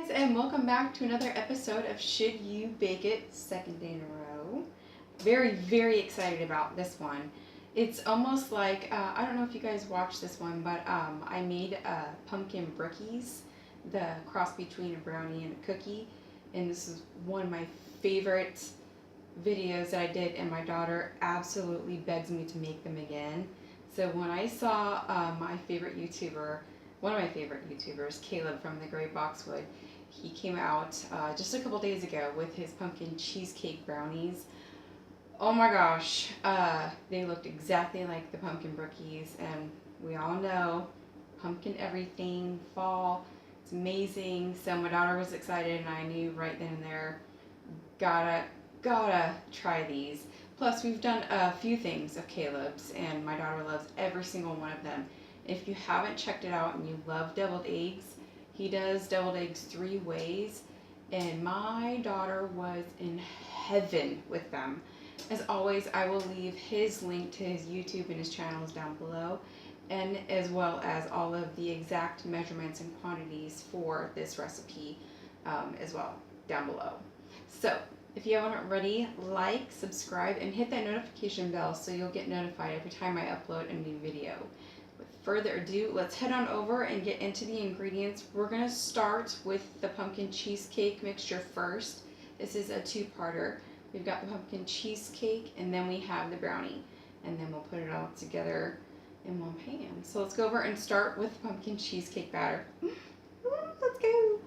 Guys, and welcome back to another episode of Should You Bake It? Second day in a row. Very excited about this one. It's almost like, I don't know if you guys watched this one, but I made pumpkin brookies, the cross between a brownie and a cookie. And this is one of my favorite videos that I did, and my daughter absolutely begs me to make them again. So when I saw one of my favorite YouTubers, Caleb from the Great Boxwood, he came out just a couple days ago with his pumpkin cheesecake brownies. Oh my gosh, they looked exactly like the pumpkin brookies, and we all know pumpkin everything, fall, it's amazing. So my daughter was excited, and I knew right then and there, gotta try these. Plus, we've done a few things of Caleb's, and my daughter loves every single one of them. If you haven't checked it out and you love deviled eggs, he does deviled eggs 3 ways, and my daughter was in heaven with them. As always, I will leave his link to his YouTube and his channels down below, and as well as all of the exact measurements and quantities for this recipe as well down below. So, if you haven't already, like, subscribe, and hit that notification bell so you'll get notified every time I upload a new video. With further ado, let's head on over and get into the ingredients. We're going to start with the pumpkin cheesecake mixture first. This is a 2-parter. We've got the pumpkin cheesecake, and then we have the brownie. And then we'll put it all together in one pan. So let's go over and start with the pumpkin cheesecake batter. Let's go!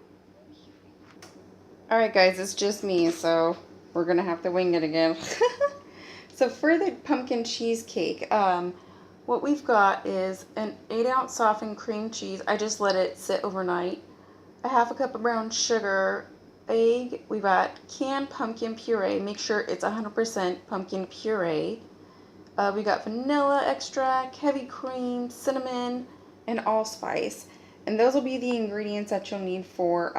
Alright guys, it's just me, so we're going to have to wing it again. So for the pumpkin cheesecake, what we've got is an 8-ounce softened cream cheese. I just let it sit overnight. A half a cup of brown sugar, egg. We've got canned pumpkin puree. Make sure it's 100% pumpkin puree. We got vanilla extract, heavy cream, cinnamon, and allspice. And those will be the ingredients that you'll need for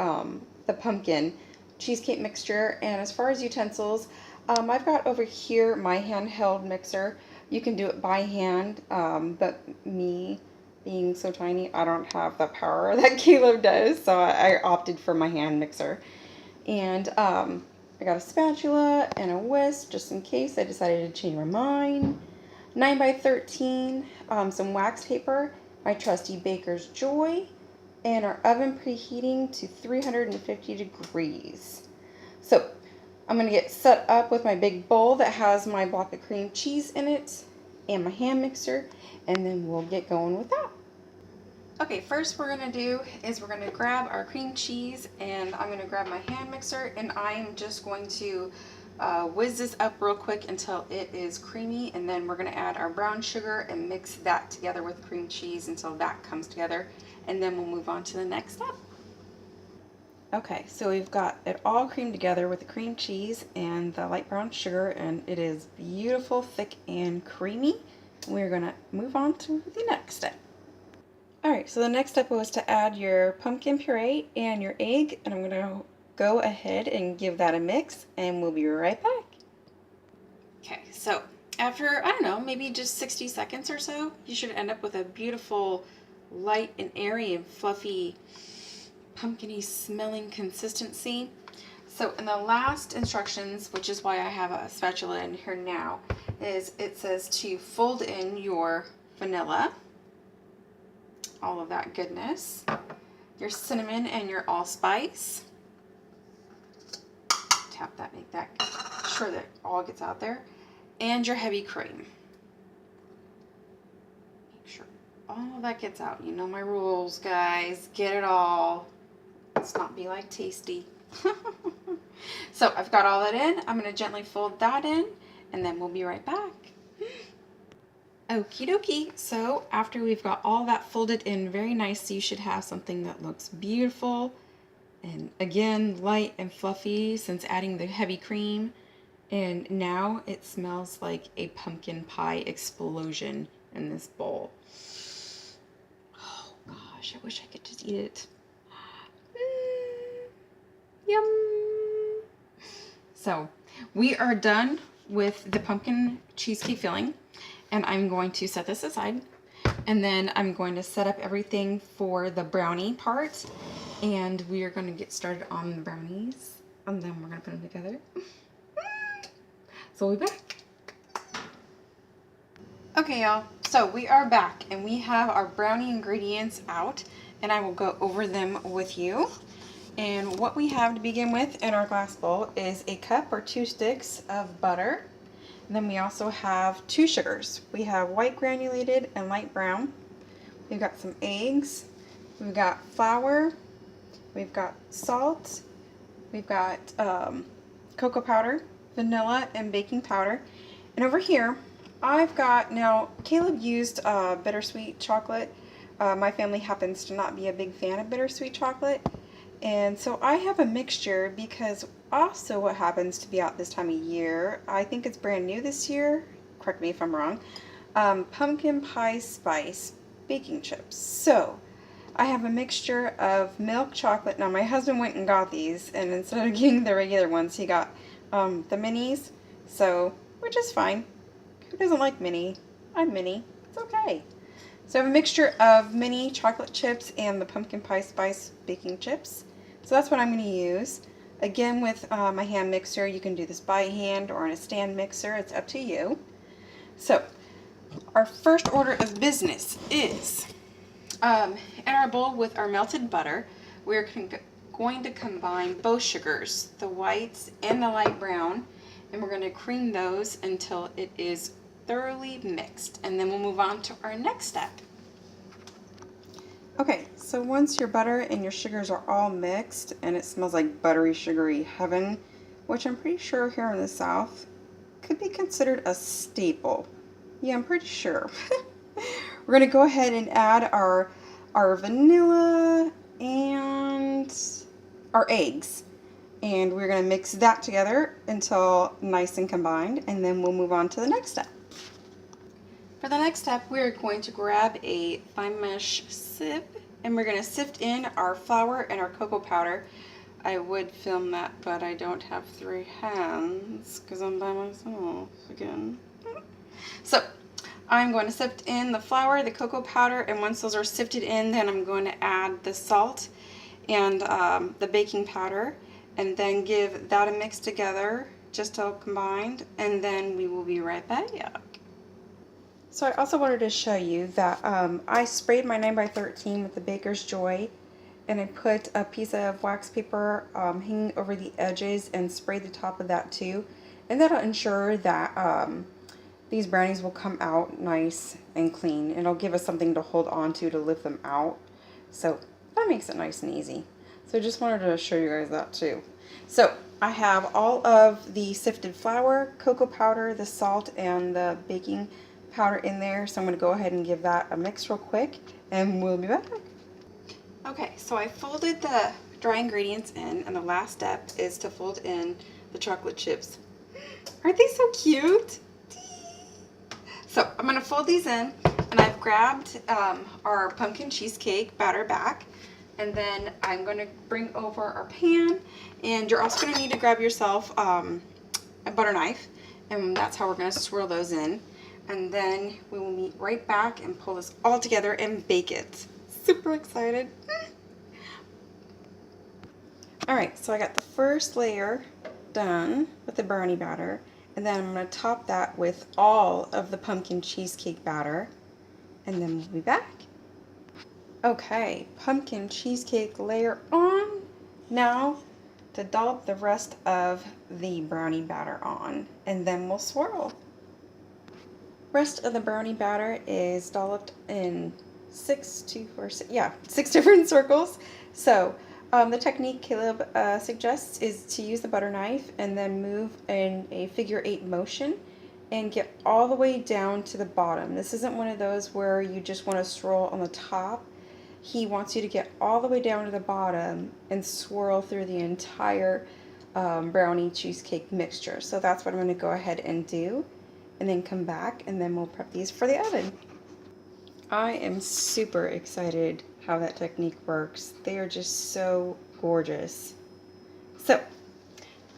the pumpkin cheesecake mixture. And as far as utensils, I've got over here my handheld mixer. You can do it by hand, but me being so tiny, I don't have the power that Caleb does, so I opted for my hand mixer. And I got a spatula and a whisk just in case I decided to change my mind. 9x13, some wax paper, my trusty Baker's Joy, and our oven preheating to 350 degrees. So I'm going to get set up with my big bowl that has my block of cream cheese in it and my hand mixer, and then we'll get going with that. Okay, first we're going to do is we're going to grab our cream cheese, and I'm going to grab my hand mixer, and I'm just going to whiz this up real quick until it is creamy, and then we're going to add our brown sugar and mix that together with cream cheese until that comes together, and then we'll move on to the next step. Okay, so we've got it all creamed together with the cream cheese and the light brown sugar, and it is beautiful, thick, and creamy. We're going to move on to the next step. Alright, so the next step was to add your pumpkin puree and your egg, and I'm going to go ahead and give that a mix, and we'll be right back. Okay, so after, I don't know, maybe just 60 seconds or so, you should end up with a beautiful, light and airy and fluffy, pumpkin-y smelling consistency. So in the last instructions, which is why I have a spatula in here now, is it says to fold in your vanilla, all of that goodness, your cinnamon and your allspice. Tap that, make that sure that all gets out there, and your heavy cream. Make sure all of that gets out. You know my rules, guys. Get it all. Let's not be like Tasty. So I've got all that in. I'm going to gently fold that in, and then we'll be right back. Okie dokie. So after we've got all that folded in very nice, you should have something that looks beautiful and again light and fluffy since adding the heavy cream. And now it smells like a pumpkin pie explosion in this bowl. Oh gosh, I wish I could just eat it. Yum! So we are done with the pumpkin cheesecake filling, and I'm going to set this aside, and then I'm going to set up everything for the brownie part. And we are going to get started on the brownies, and then we're going to put them together. So we'll be back. Okay, y'all, so we are back, and we have our brownie ingredients out, and I will go over them with you. And what we have to begin with in our glass bowl is a cup or 2 sticks of butter. And then we also have 2 sugars. We have white granulated and light brown. We've got some eggs. We've got flour. We've got salt. We've got cocoa powder, vanilla, and baking powder. And over here, I've got, now Caleb used bittersweet chocolate. My family happens to not be a big fan of bittersweet chocolate. And so I have a mixture because also what happens to be out this time of year, I think it's brand new this year, correct me if I'm wrong, pumpkin pie spice baking chips. So I have a mixture of milk chocolate. Now my husband went and got these, and instead of getting the regular ones, he got the minis, so, which is fine. Who doesn't like mini? I'm mini. It's okay. So I have a mixture of mini chocolate chips and the pumpkin pie spice baking chips. So that's what I'm going to use. Again, with my hand mixer, you can do this by hand or in a stand mixer. It's up to you. So our first order of business is, in our bowl with our melted butter, we're going to combine both sugars, the whites and the light brown, and we're going to cream those until it is thoroughly mixed, and then we'll move on to our next step. Okay, so once your butter and your sugars are all mixed and it smells like buttery, sugary heaven, which I'm pretty sure here in the South could be considered a staple. Yeah, I'm pretty sure. We're going to go ahead and add our vanilla and our eggs. And we're going to mix that together until nice and combined, and then we'll move on to the next step. For the next step, we're going to grab a fine mesh sieve, and we're going to sift in our flour and our cocoa powder. I would film that, but I don't have 3 hands because I'm by myself again. So I'm going to sift in the flour, the cocoa powder, and once those are sifted in, then I'm going to add the salt and the baking powder, and then give that a mix together, just all combined, and then we will be right back. So I also wanted to show you that I sprayed my 9x13 with the Baker's Joy, and I put a piece of wax paper hanging over the edges and sprayed the top of that too, and that'll ensure that these brownies will come out nice and clean. It'll give us something to hold on to lift them out, so that makes it nice and easy. So I just wanted to show you guys that too. So I have all of the sifted flour, cocoa powder, the salt, and the baking powder in there. So I'm going to go ahead and give that a mix real quick, and we'll be back. Okay, so I folded the dry ingredients in, and the last step is to fold in the chocolate chips. Aren't they so cute? So I'm going to fold these in, and I've grabbed our pumpkin cheesecake batter back. And then I'm going to bring over our pan, and you're also going to need to grab yourself a butter knife, and that's how we're going to swirl those in. And then we will meet right back and pull this all together and bake it. Super excited. Alright, so I got the first layer done with the brownie batter, and then I'm going to top that with all of the pumpkin cheesecake batter, and then we'll be back. Okay, pumpkin cheesecake layer on. Now to dollop the rest of the brownie batter on, and then we'll swirl. Rest of the brownie batter is dolloped in 6 different circles. So the technique Caleb suggests is to use the butter knife and then move in a figure 8 motion and get all the way down to the bottom. This isn't one of those where you just want to swirl on the top. He wants you to get all the way down to the bottom and swirl through the entire brownie cheesecake mixture. So that's what I'm going to go ahead and do, and then come back, and then we'll prep these for the oven. I am super excited how that technique works. They are just so gorgeous. So,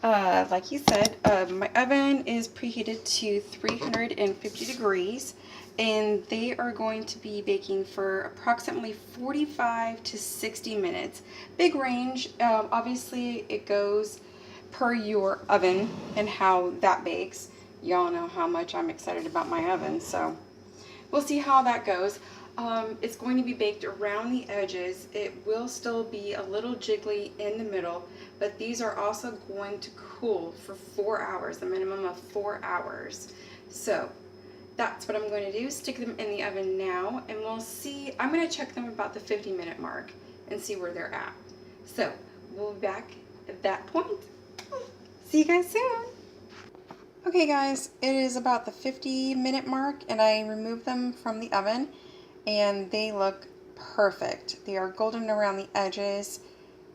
like you said, my oven is preheated to 350 degrees, and they are going to be baking for approximately 45 to 60 minutes. Big range. Obviously, it goes per your oven and how that bakes. Y'all know how much I'm excited about my oven, so we'll see how that goes. It's going to be baked around the edges. It will still be a little jiggly in the middle, but these are also going to cool for 4 hours, a minimum of 4 hours. So that's what I'm going to do. Stick them in the oven now, and we'll see. I'm going to check them about the 50-minute mark and see where they're at. So we'll be back at that point. See you guys soon. Okay guys, it is about the 50-minute mark, and I removed them from the oven, and they look perfect. They are golden around the edges,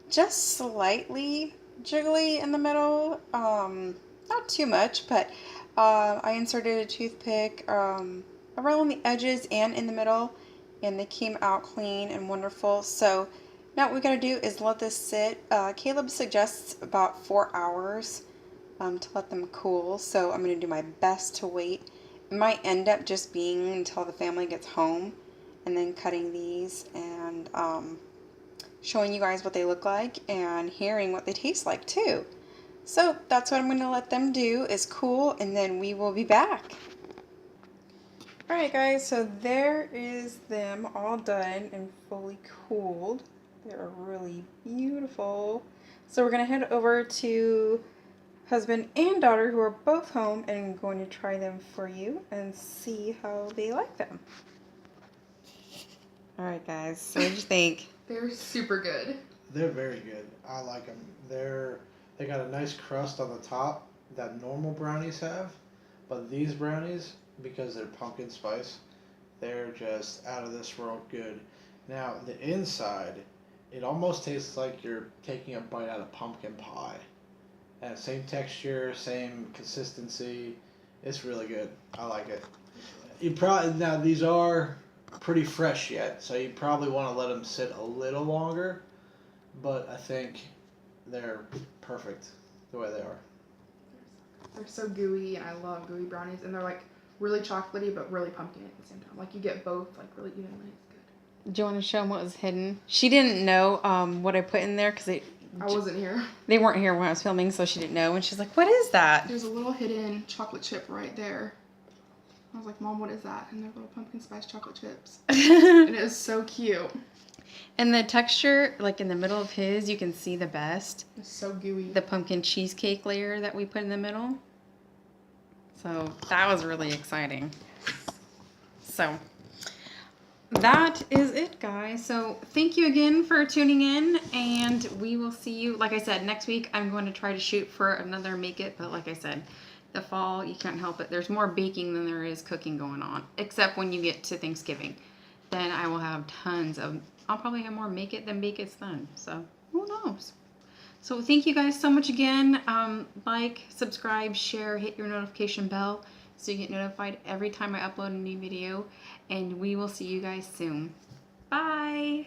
just slightly jiggly in the middle, not too much, but I inserted a toothpick around the edges and in the middle, and they came out clean and wonderful. So now what we gotta do is let this sit. Caleb suggests about 4 hours to let them cool, so I'm gonna do my best to wait. It might end up just being until the family gets home, and then cutting these and showing you guys what they look like and hearing what they taste like too. So that's what I'm going to let them do, is cool, and then we will be back. Alright guys, so there is them all done and fully cooled. They're really beautiful. So we're going to head over to husband and daughter, who are both home, and I'm going to try them for you and see how they like them. Alright guys, so what did you think? They're super good. They're very good. I like them. They got a nice crust on the top that normal brownies have, but these brownies, because they're pumpkin spice, they're just out of this world good. Now the inside, it almost tastes like you're taking a bite out of pumpkin pie. And same texture, same consistency. It's really good. I like it. Now these are pretty fresh yet, so you probably want to let them sit a little longer, but I think they're perfect the way they are. They're so gooey, and I love gooey brownies, and they're like really chocolatey but really pumpkin at the same time. Like you get both like really evenly. It's good. Do you want to show them what was hidden? She didn't know what I put in there because I wasn't here. They weren't here when I was filming, so she didn't know, and she's like, "What is that?" There's a little hidden chocolate chip right there. I was like, Mom, what is that? And they're little pumpkin spice chocolate chips. And it is so cute. And the texture, like in the middle of his, you can see the best. It's so gooey. The pumpkin cheesecake layer that we put in the middle. So that was really exciting. So that is it, guys. So thank you again for tuning in, and we will see you, like I said, next week. I'm going to try to shoot for another Make It, but like I said, the fall, you can't help it. There's more baking than there is cooking going on, except when you get to Thanksgiving. Then I will have tons of, I'll probably have more Make It than Bake It's then. So who knows? So thank you guys so much again. Like, subscribe, share, hit your notification bell so you get notified every time I upload a new video. And we will see you guys soon. Bye.